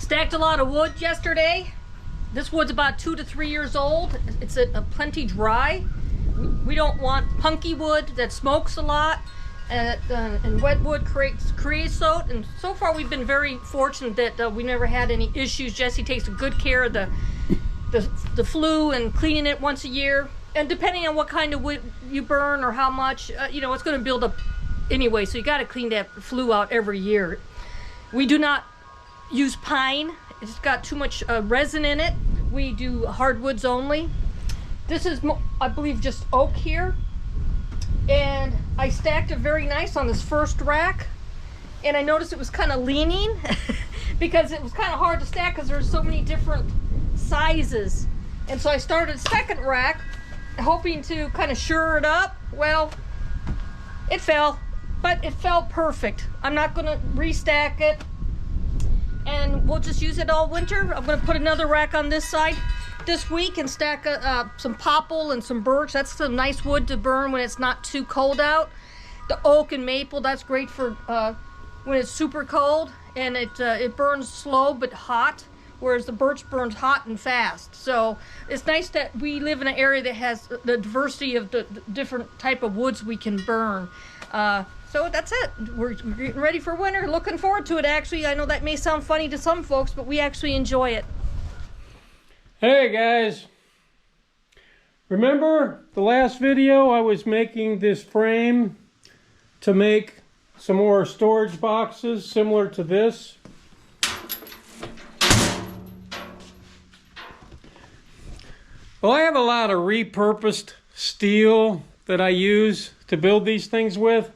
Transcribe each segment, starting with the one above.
Stacked a lot of wood yesterday. This wood's about 2 to 3 years old. It's a plenty dry. We don't want punky wood that smokes a lot, and wet wood creates creosote. And so far we've been very fortunate that we never had any issues. Jesse takes good care of the flue and cleaning it once a year. And depending on what kind of wood you burn or how much, you know, it's going to build up anyway. So you got to clean that flue out every year. We do not use pine. It's got too much resin in it. We do hardwoods only. This is, I believe, just oak here. And I stacked it very nice on this first rack. And I noticed it was kind of leaning because it was kind of hard to stack because there's so many different sizes. And so I started a second rack hoping to kind of shore it up. Well, it fell, but it felt perfect. I'm not going to restack it, and we'll just use it all winter. I'm going to put another rack on this side this week and stack some popple and some birch. That's some nice wood to burn when it's not too cold out. The oak and maple, that's great for when it's super cold, and it burns slow but hot, whereas the birch burns hot and fast. So it's nice that we live in an area that has the diversity of the different type of woods we can burn. So that's it. We're getting ready for winter. Looking forward to it, actually. I know that may sound funny to some folks, but we actually enjoy it. Hey guys, remember the last video I was making this frame to make some more storage boxes similar to this? Well, I have a lot of repurposed steel that I use to build these things with.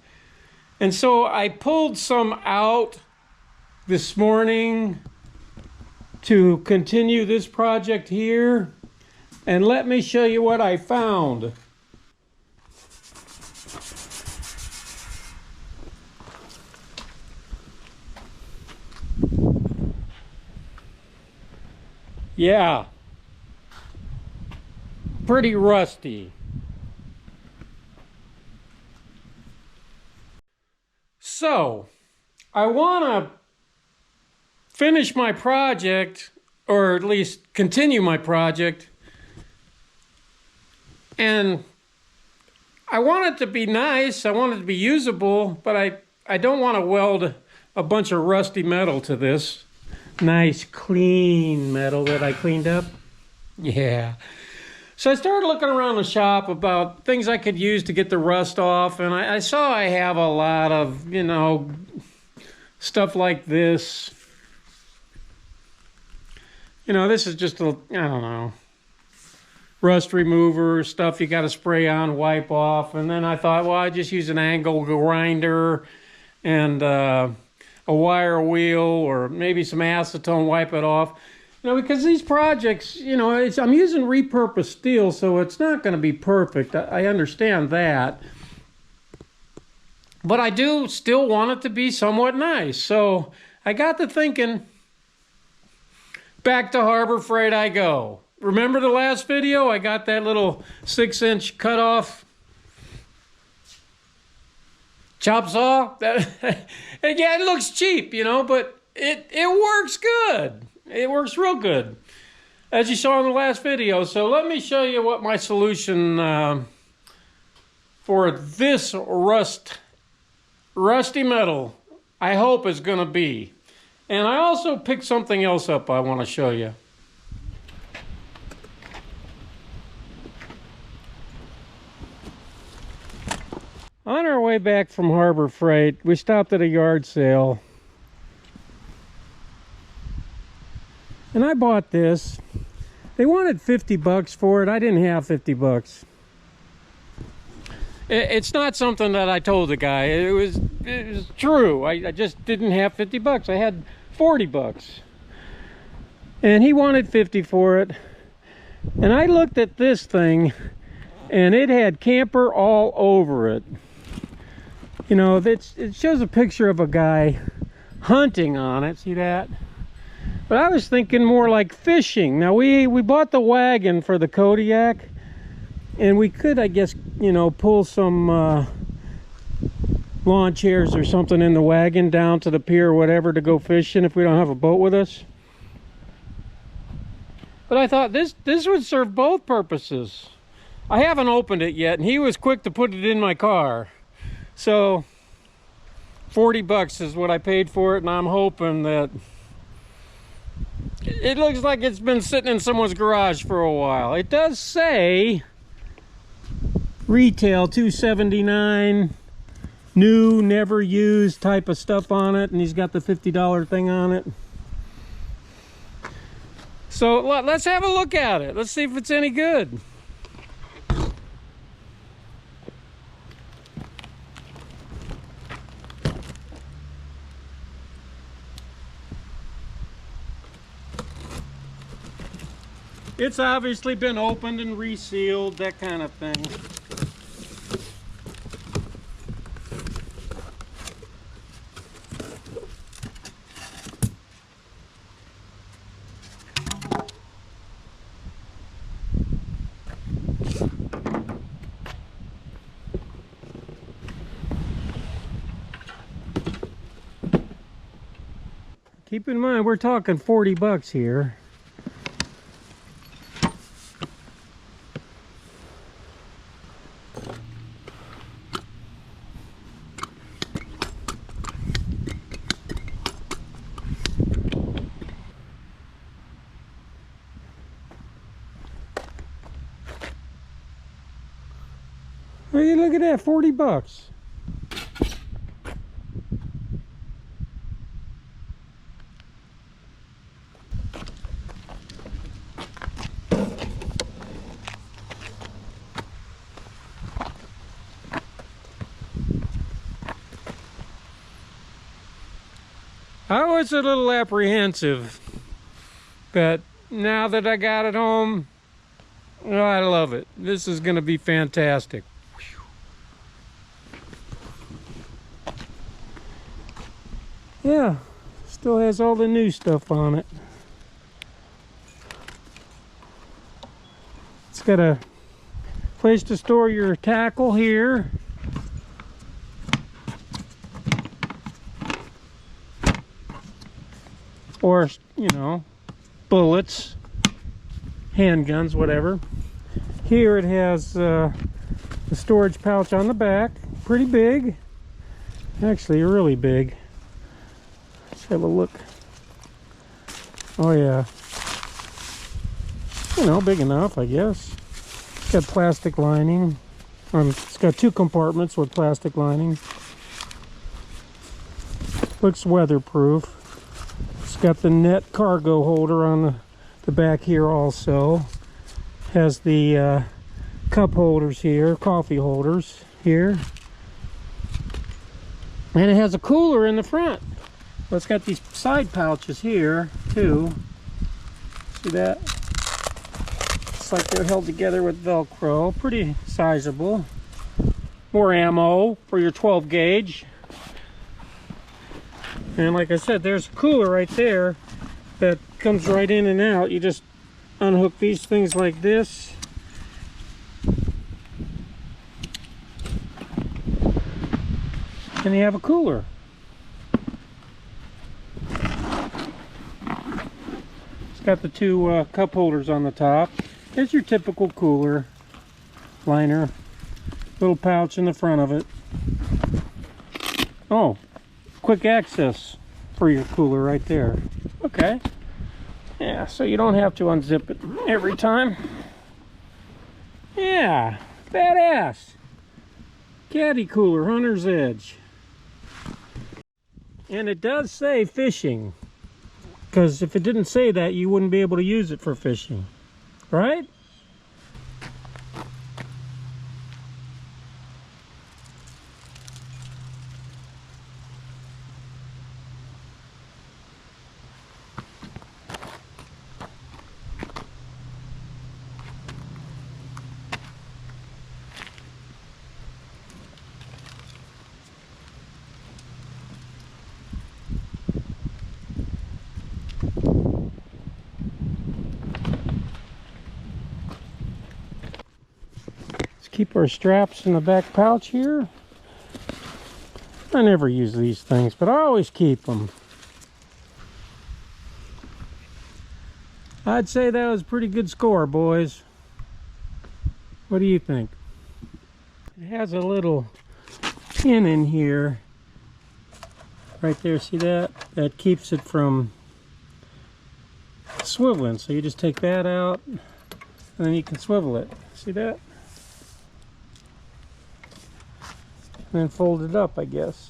And so I pulled some out this morning to continue this project here. And let me show you what I found. Yeah. Pretty rusty. So, I want to finish my project, or at least continue my project, and I want it to be nice, I want it to be usable, but I don't want to weld a bunch of rusty metal to this. Nice, clean metal that I cleaned up. Yeah. So I started looking around the shop about things I could use to get the rust off, and I saw I have a lot of, you know, stuff like this. You know, this is just I don't know, rust remover, stuff you got to spray on, wipe off. And then I thought, well, I just use an angle grinder and a wire wheel, or maybe some acetone, wipe it off. You know, because these projects, you know, I'm using repurposed steel, so it's not going to be perfect. I understand that. But I do still want it to be somewhat nice. So I got to thinking, back to Harbor Freight I go. Remember the last video? I got that little 6-inch cutoff chop saw. Yeah, it looks cheap, you know, but it works good. It works real good, as you saw in the last video. So let me show you what my solution for this rusty metal, I hope, is going to be. And I also picked something else up I want to show you. On our way back from Harbor Freight, we stopped at a yard sale. And I bought this. They wanted 50 bucks for it. I didn't have 50 bucks. It's not something that I told the guy. It was true. I just didn't have 50 bucks. I had 40 bucks. And he wanted 50 for it. And I looked at this thing, and it had camper all over it. You know, it shows a picture of a guy hunting on it. See that? But I was thinking more like fishing. Now we bought the wagon for the Kodiak, and we could, I guess, you know, pull some lawn chairs or something in the wagon down to the pier or whatever to go fishing if we don't have a boat with us. But I thought this would serve both purposes. I haven't opened it yet, and he was quick to put it in my car. So 40 bucks is what I paid for it, and I'm hoping that it looks like it's been sitting in someone's garage for a while. It does say retail $279, new, never used type of stuff on it, and he's got the $50 thing on it. So let's have a look at it. Let's see if it's any good. It's obviously been opened and resealed, that kind of thing. Keep in mind, we're talking 40 bucks here. Hey, look at that, 40 bucks. I was a little apprehensive, but now that I got it home, oh, I love it. This is going to be fantastic. Yeah, still has all the new stuff on it. It's got a place to store your tackle here. Or, you know, bullets, handguns, whatever. Here it has the storage pouch on the back. Pretty big. Actually, really big. Let's have a look. Oh, yeah. You know, big enough, I guess. It's got plastic lining. It's got two compartments with plastic lining. Looks weatherproof. It's got the net cargo holder on the back here also. Has the cup holders here, coffee holders here. And it has a cooler in the front. Well, it's got these side pouches here too. See that? It's like they're held together with Velcro. Pretty sizable. More ammo for your 12 gauge. And like I said, there's a cooler right there that comes right in and out. You just unhook these things like this. And you have a cooler. It's got the two cup holders on the top. There's your typical cooler liner. Little pouch in the front of it. Oh, quick access for your cooler right there. Okay. Yeah, so you don't have to unzip it every time. Yeah, badass. Caddy cooler, Hunter's Edge. And it does say fishing. Because if it didn't say that, you wouldn't be able to use it for fishing. Right? Keep our straps in the back pouch here. I never use these things, but I always keep them. I'd say that was a pretty good score, boys. What do you think? It has a little pin in here. Right there, see that? That keeps it from swiveling. So you just take that out and then you can swivel it. See that? And then fold it up, I guess.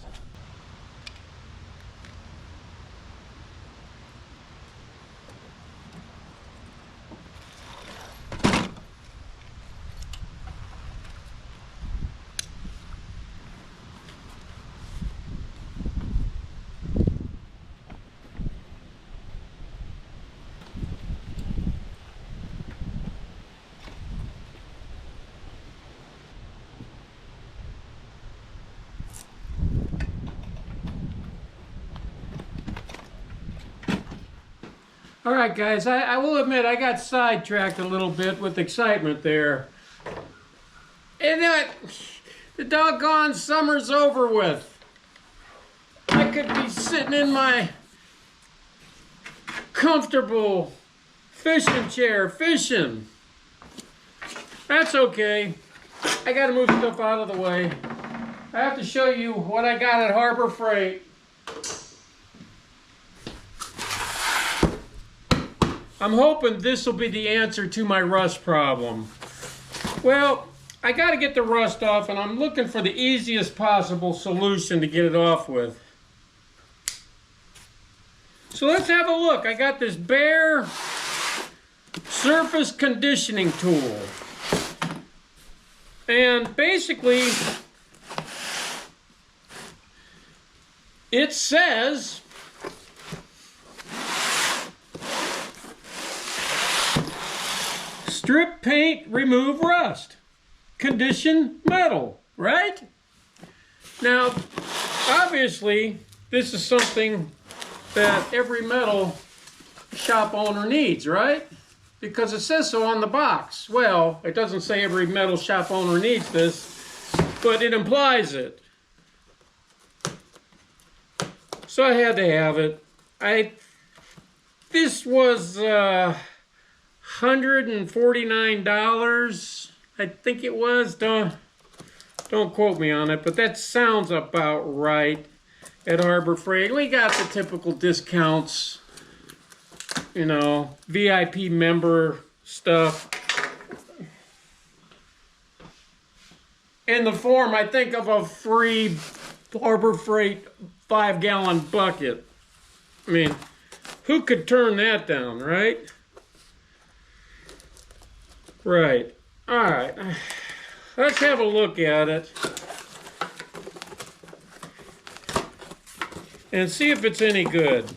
All right, guys, I will admit I got sidetracked a little bit with excitement there. And the doggone summer's over with. I could be sitting in my comfortable fishing chair fishing. That's okay. I gotta move stuff out of the way. I have to show you what I got at Harbor Freight. I'm hoping this will be the answer to my rust problem. Well, I got to get the rust off, and I'm looking for the easiest possible solution to get it off with. So let's have a look. I got this Bear surface conditioning tool. And basically, it says strip paint, remove rust, condition metal, right? Now, obviously, this is something that every metal shop owner needs, right? Because it says so on the box. Well, it doesn't say every metal shop owner needs this, but it implies it. So I had to have it. This was $149, I think it was. Don't quote me on it, but that sounds about right at Harbor Freight. We got the typical discounts, you know, VIP member stuff. In the form, I think, of a free Harbor Freight 5-gallon bucket. I mean, who could turn that down, right? Right. All right. Let's have a look at it and see if it's any good.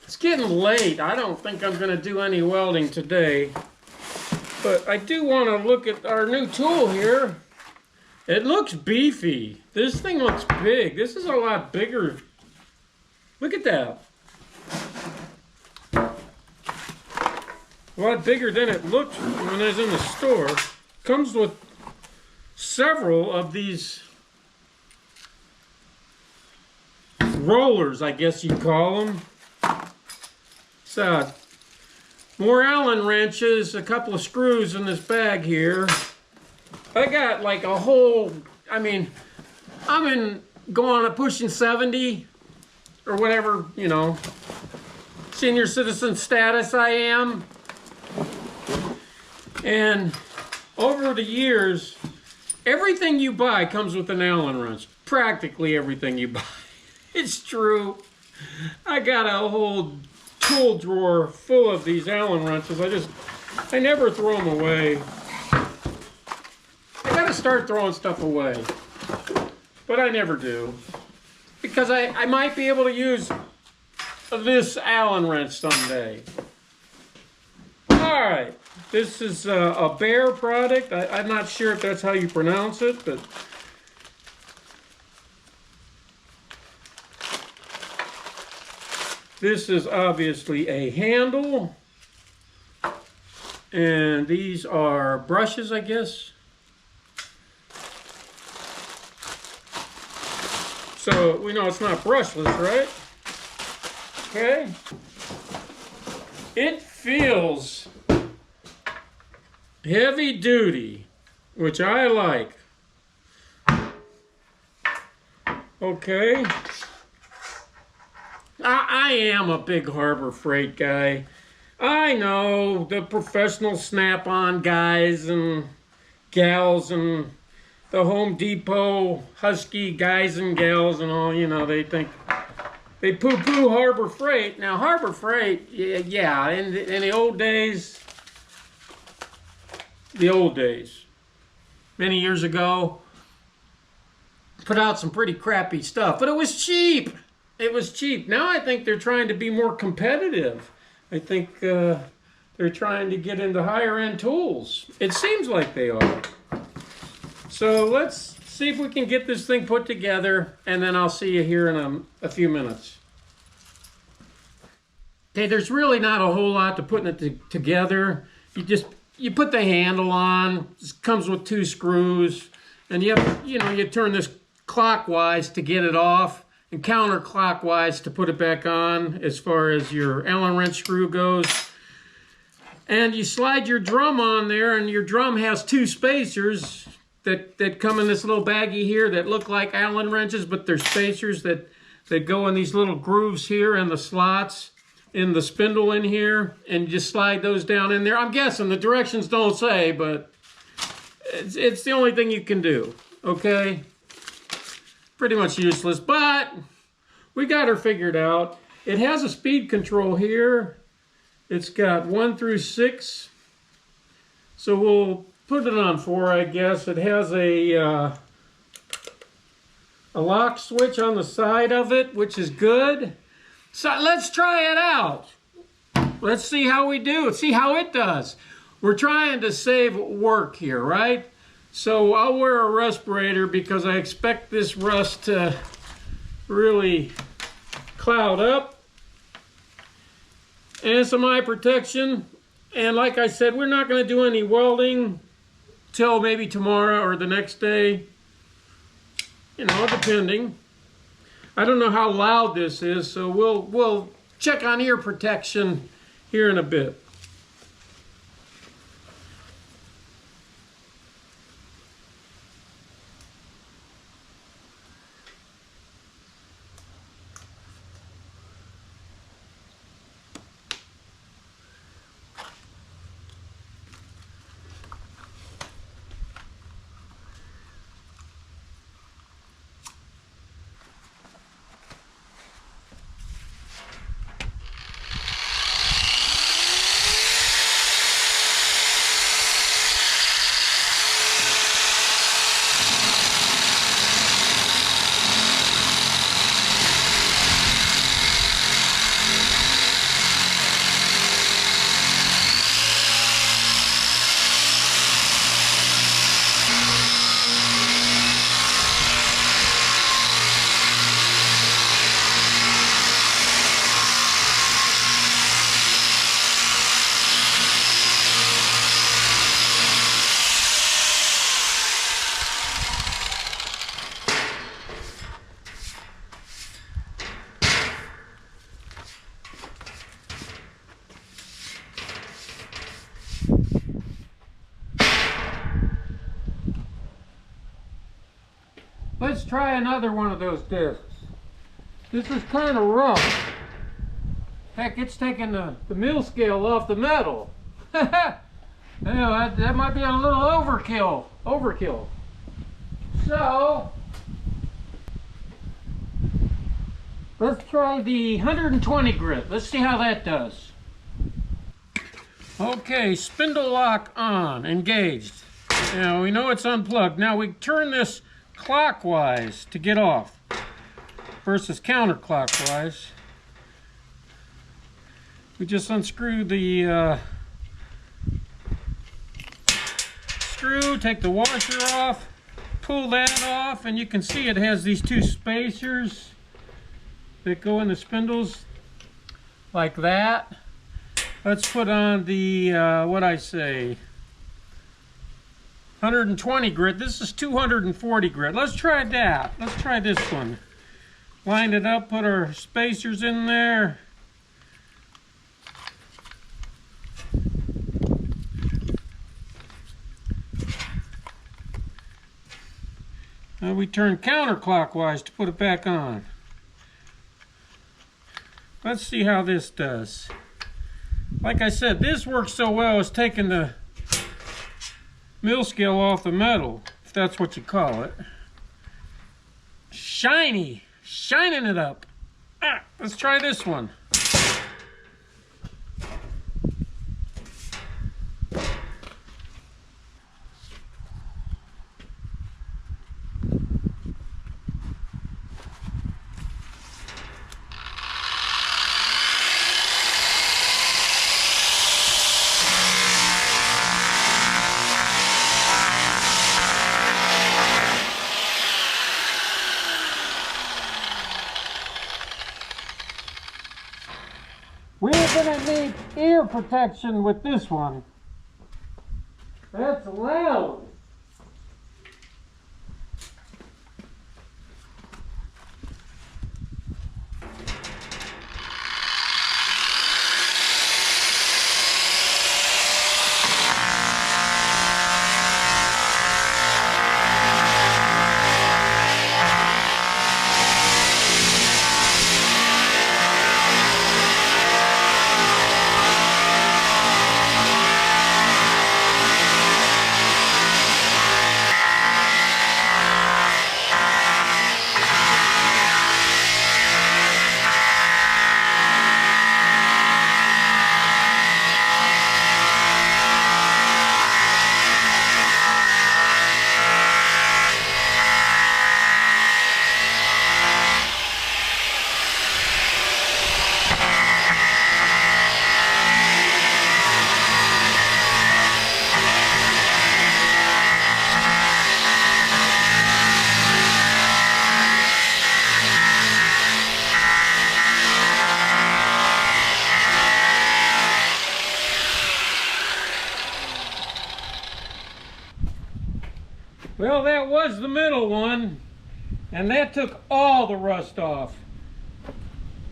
It's getting late. I don't think I'm going to do any welding today, but I do want to look at our new tool here. It looks beefy. This thing looks big. This is a lot bigger. Look at that. A lot bigger than it looked when I was in the store. Comes with several of these rollers, I guess you'd call them. So, more Allen wrenches, a couple of screws in this bag here. I got like a whole, I mean, I'm going pushing 70 or whatever, you know, senior citizen status I am. And over the years, everything you buy comes with an Allen wrench. Practically everything you buy. It's true. I got a whole tool drawer full of these Allen wrenches. I never throw them away. I gotta start throwing stuff away. But I never do. Because I might be able to use this Allen wrench someday. Alright. This is a Bear product. I'm not sure if that's how you pronounce it, but this is obviously a handle. And these are brushes, I guess. So we know it's not brushless, right? Okay. It feels heavy duty, which I like. Okay. I am a big Harbor Freight guy. I know the professional Snap-on guys and gals and the Home Depot Husky guys and gals and all, you know, they think they poo-poo Harbor Freight. Now, Harbor Freight, yeah, in the old days, many years ago, put out some pretty crappy stuff, but it was cheap. It was cheap. Now I think they're trying to be more competitive. I think they're trying to get into higher end tools. It seems like they are. So let's see if we can get this thing put together, and then I'll see you here in a few minutes. Okay, there's really not a whole lot to putting it together. You put the handle on. It comes with 2 screws, and you turn this clockwise to get it off, and counterclockwise to put it back on as far as your Allen wrench screw goes. And you slide your drum on there, and your drum has 2 spacers that come in this little baggie here that look like Allen wrenches, but they're spacers that go in these little grooves here and the slots in the spindle in here, and you just slide those down in there. I'm guessing the directions don't say, but it's the only thing you can do, okay? Pretty much useless, but we got her figured out. It has a speed control here. It's got 1 through 6. So we'll put it on 4, I guess. It has a lock switch on the side of it, which is good. So let's try it out. Let's see how we do. See how it does. We're trying to save work here, right? So I'll wear a respirator because I expect this rust to really cloud up. And some eye protection. And like I said, we're not going to do any welding till maybe tomorrow or the next day. You know, depending. I don't know how loud this is, so we'll check on ear protection here in a bit. Let's try another one of those discs. This is kind of rough. Heck, it's taking the mill scale off the metal. Yeah, that might be a little overkill. So, let's try the 120 grit. Let's see how that does. Okay, spindle lock on, engaged. Now we know it's unplugged. Now we turn this clockwise to get off versus counterclockwise. We just unscrew the screw, take the washer off, pull that off, and you can see it has these 2 spacers that go in the spindles like that. Let's put on the, 120 grit. This is 240 grit. Let's try that. Let's try this one. Line it up, put our spacers in there. Now we turn counterclockwise to put it back on. Let's see how this does. Like I said, this works so well, it's taking the mill scale off the metal, if that's what you call it. Shiny! Shining it up. Let's try this one. We're gonna need ear protection with this one. That's loud. Well, that was the middle one, and that took all the rust off.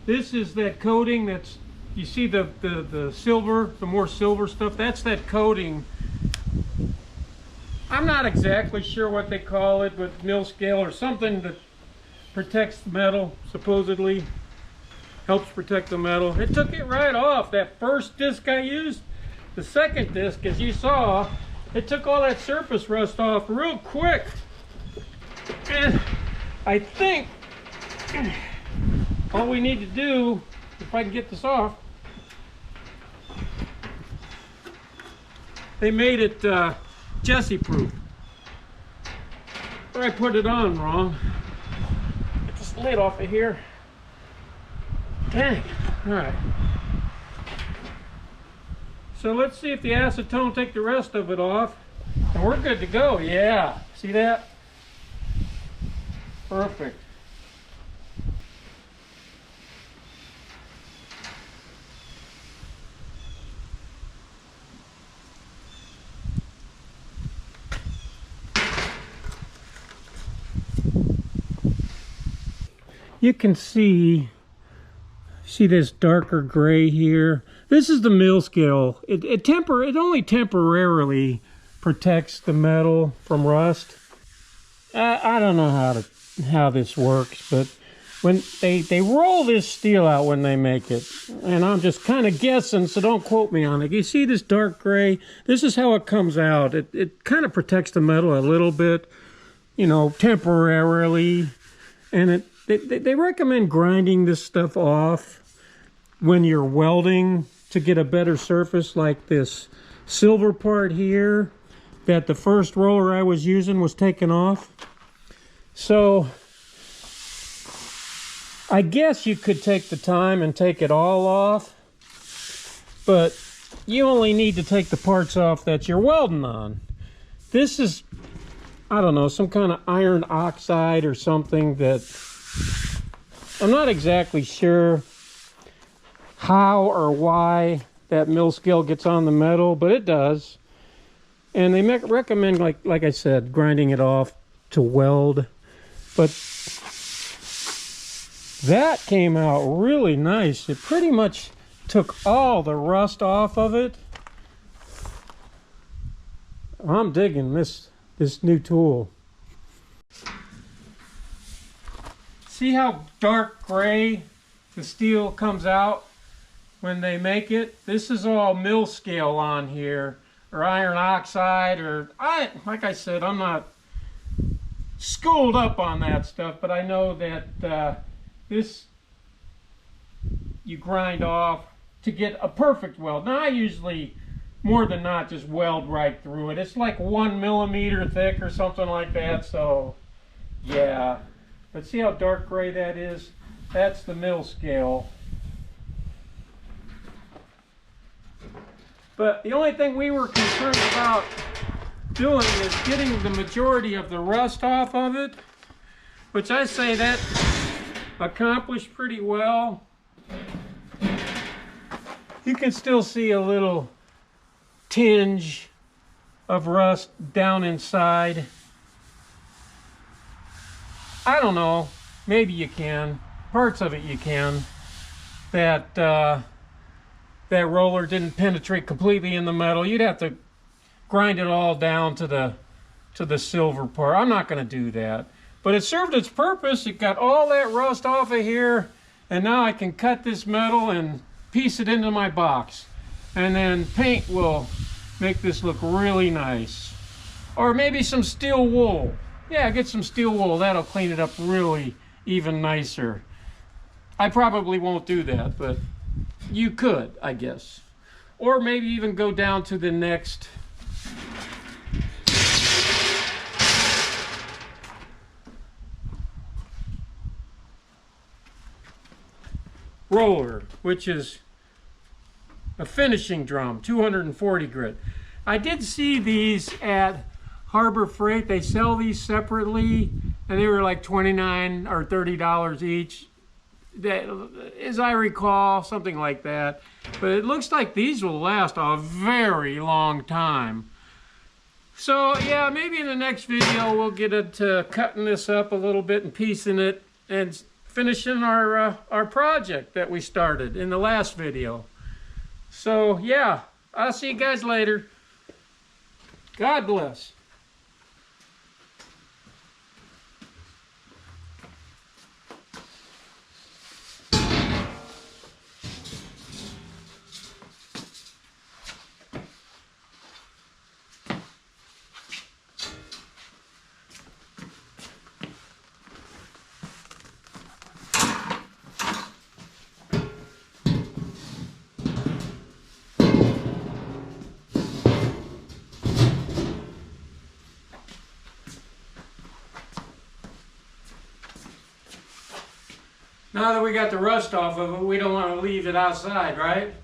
This is that coating that's, you see the silver, the more silver stuff, that's that coating. I'm not exactly sure what they call it, but mill scale or something that protects the metal, supposedly. Helps protect the metal. It took it right off. That first disc I used, the second disc, as you saw, it took all that surface rust off real quick. And I think all we need to do, if I can get this off, they made it Jesse proof. Or I put it on wrong. Get this lid off of here. Dang. Alright. So let's see if the acetone will take the rest of it off. And we're good to go. Yeah. See that? Perfect. You can see this darker gray here. This is the mill scale. It only temporarily protects the metal from rust. I don't know how this works, but when they roll this steel out when they make it, and I'm just kind of guessing, so don't quote me on it. You see this dark gray? This is how it comes out. It kind of protects the metal a little bit, you know, temporarily, and they recommend grinding this stuff off when you're welding to get a better surface, like this silver part here that the first roller I was using was taken off. So I guess you could take the time and take it all off, but you only need to take the parts off that you're welding on. This is, I don't know, some kind of iron oxide or something that I'm not exactly sure how or why that mill scale gets on the metal, but it does. And they recommend, like I said, grinding it off to weld. But that came out really nice. It pretty much took all the rust off of it. I'm digging this new tool. See how dark gray the steel comes out when they make it? This is all mill scale on here, or iron oxide, or like I said, I'm not schooled up on that stuff, but I know that this you grind off to get a perfect weld. Now I usually, more than not, just weld right through it. It's like 1 millimeter thick or something like that, so yeah. But see how dark gray that is? That's the mill scale. But the only thing we were concerned about doing is getting the majority of the rust off of it, which I say that accomplished pretty well. You can still see a little tinge of rust down inside. I don't know, maybe you can. Parts of it you can. That roller didn't penetrate completely in the metal. You'd have to grind it all down to the silver part. I'm not going to do that. But it served its purpose. It got all that rust off of here, and now I can cut this metal and piece it into my box. And then paint will make this look really nice. Or maybe some steel wool. Yeah, get some steel wool. That'll clean it up really even nicer. I probably won't do that, but you could, I guess. Or maybe even go down to the next roller, which is a finishing drum, 240 grit. I did see these at Harbor Freight. They sell these separately, and they were like $29 or $30 each. That, as I recall, something like that. But it looks like these will last a very long time. So yeah, maybe in the next video we'll get into cutting this up a little bit and piecing it and finishing our project that we started in the last video. So yeah, I'll see you guys later. God bless. Now that we got the rust off of it, we don't want to leave it outside, right?